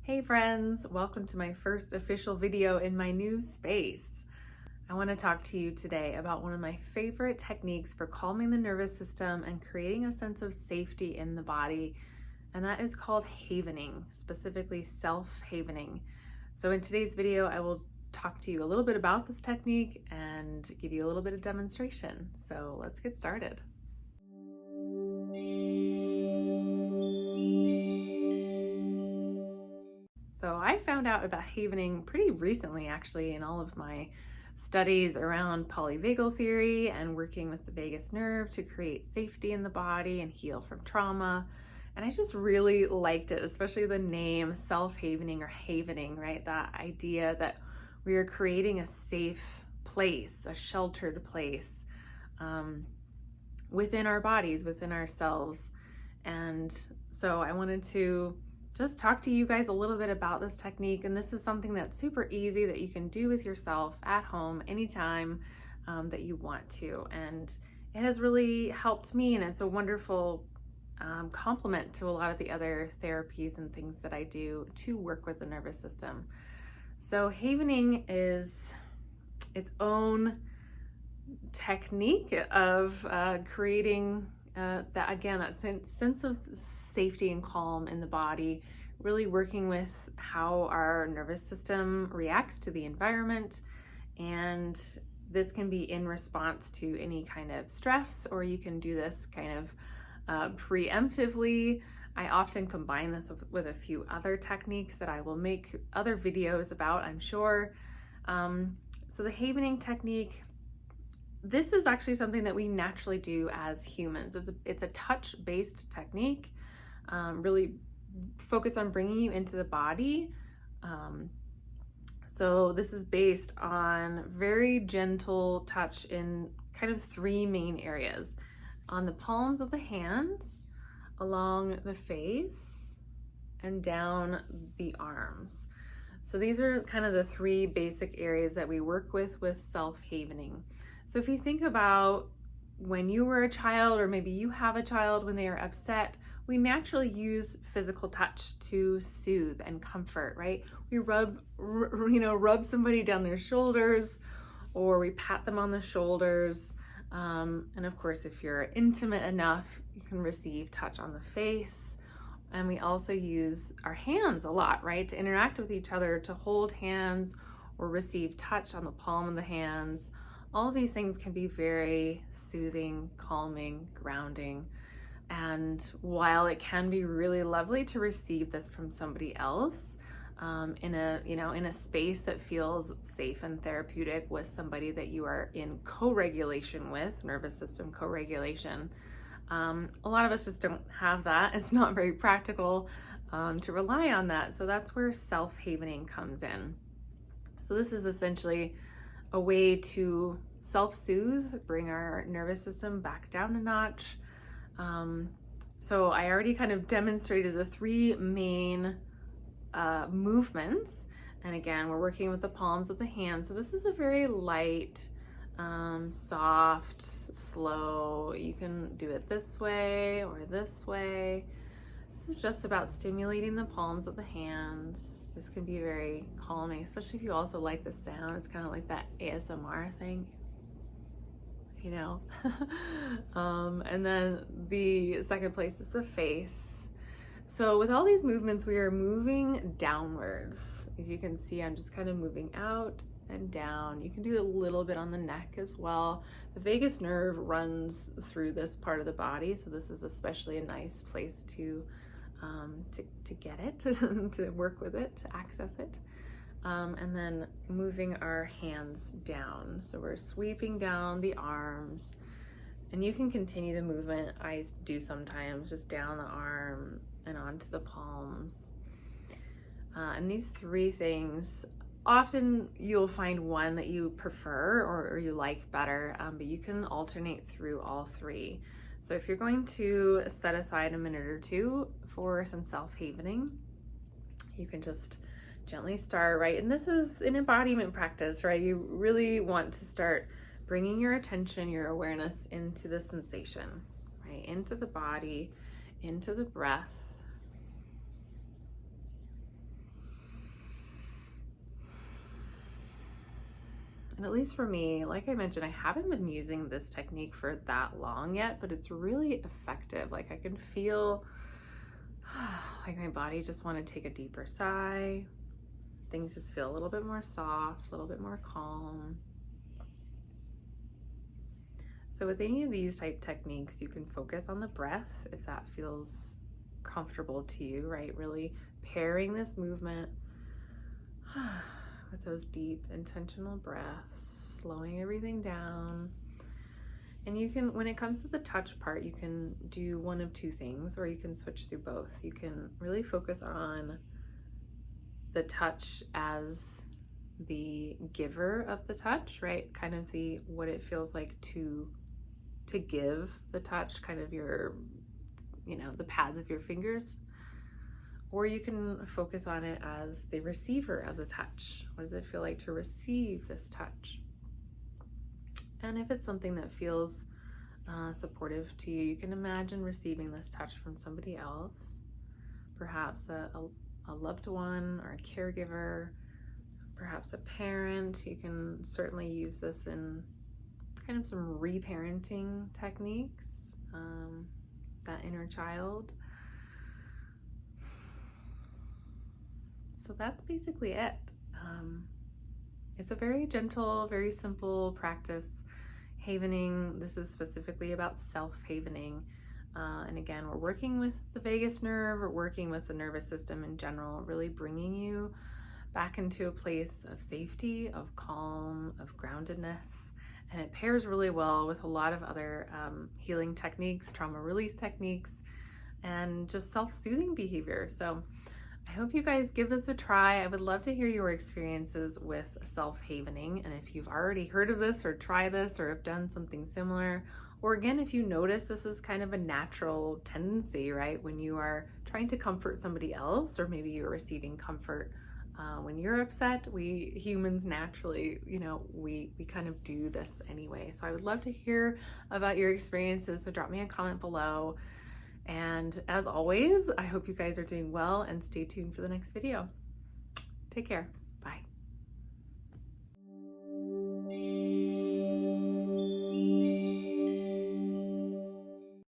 Hey friends, welcome to my first official video in my new space. I want to talk to you today about one of my favorite techniques for calming the nervous system and creating a sense of safety in the body, and that is called havening, specifically self-havening. So in today's video, I will talk to you a little bit about this technique and give you a little bit of demonstration. So let's get started. So I found out about havening pretty recently, actually, in all of my studies around polyvagal theory and working with the vagus nerve to create safety in the body and heal from trauma. And I just really liked it, especially the name self-havening or havening, right? That idea that we are creating a safe place, a sheltered place within our bodies, within ourselves. And so I wanted to just talk to you guys a little bit about this technique. And this is something that's super easy that you can do with yourself at home anytime that you want to. And it has really helped me, and it's a wonderful complement to a lot of the other therapies and things that I do to work with the nervous system. So havening is its own technique of creating that sense of safety and calm in the body, really working with how our nervous system reacts to the environment. And this can be in response to any kind of stress, or you can do this kind of preemptively. I often combine this with a few other techniques that I will make other videos about, I'm sure. So the havening technique, this is actually something that we naturally do as humans. It's a touch-based technique, really focus on bringing you into the body. So this is based on very gentle touch in kind of three main areas: on the palms of the hands, along the face, and down the arms. So these are kind of the three basic areas that we work with self-havening. So if you think about when you were a child, or maybe you have a child when they are upset, we naturally use physical touch to soothe and comfort, right? We rub somebody down their shoulders, or we pat them on the shoulders. And of course, if you're intimate enough, you can receive touch on the face. And we also use our hands a lot, right? To interact with each other, to hold hands or receive touch on the palm of the hands. All of these things can be very soothing, calming, grounding. And while it can be really lovely to receive this from somebody else, in a space that feels safe and therapeutic with somebody that you are in co-regulation with, nervous system co-regulation, a lot of us just don't have that. It's not very practical to rely on that. So that's where self-havening comes in. So this is essentially a way to self-soothe, bring our nervous system back down a notch. So I already kind of demonstrated the three main movements. And again, we're working with the palms of the hands. So this is a very light, soft, slow. You can do it this way or this way. This is just about stimulating the palms of the hands. This can be very calming, especially if you also like the sound. It's kind of like that ASMR thing, you know? And then the second place is the face. So with all these movements, we are moving downwards. As you can see, I'm just kind of moving out and down. You can do a little bit on the neck as well. The vagus nerve runs through this part of the body, so this is especially a nice place to get it, to work with it, to access it. And then moving our hands down. So we're sweeping down the arms, and you can continue the movement. I do sometimes, just down the arm and onto the palms. And these three things, often you'll find one that you prefer or you like better, but you can alternate through all three. So if you're going to set aside a minute or two for some self-havening, you can just gently start, right? And this is an embodiment practice, right? You really want to start bringing your attention, your awareness into the sensation, right? Into the body, into the breath. And at least for me, like I mentioned, I haven't been using this technique for that long yet, but it's really effective. Like I can feel like my body just want to take a deeper sigh. Things just feel a little bit more soft, a little bit more calm. So with any of these type techniques, you can focus on the breath if that feels comfortable to you, right? Really pairing this movement with those deep intentional breaths, slowing everything down. And you can, when it comes to the touch part, you can do one of two things, or you can switch through both. You can really focus on the touch as the giver of the touch, right? Kind of the what it feels like to give the touch, kind of your, the pads of your fingers. Or you can focus on it as the receiver of the touch. What does it feel like to receive this touch? And if it's something that feels supportive to you, you can imagine receiving this touch from somebody else, perhaps a loved one or a caregiver, perhaps a parent. You can certainly use this in kind of some reparenting techniques, that inner child. So that's basically it. It's a very gentle, very simple practice. Havening, this is specifically about self-havening. And again, we're working with the vagus nerve, we're working with the nervous system in general, really bringing you back into a place of safety, of calm, of groundedness. And it pairs really well with a lot of other healing techniques, trauma release techniques, and just self-soothing behavior. So I hope you guys give this a try. I would love to hear your experiences with self-havening, and if you've already heard of this or tried this or have done something similar, or again, if you notice this is kind of a natural tendency, right? When you are trying to comfort somebody else, or maybe you're receiving comfort when you're upset, we humans naturally, we kind of do this anyway. So I would love to hear about your experiences, so drop me a comment below. And as always, I hope you guys are doing well, and stay tuned for the next video. Take care.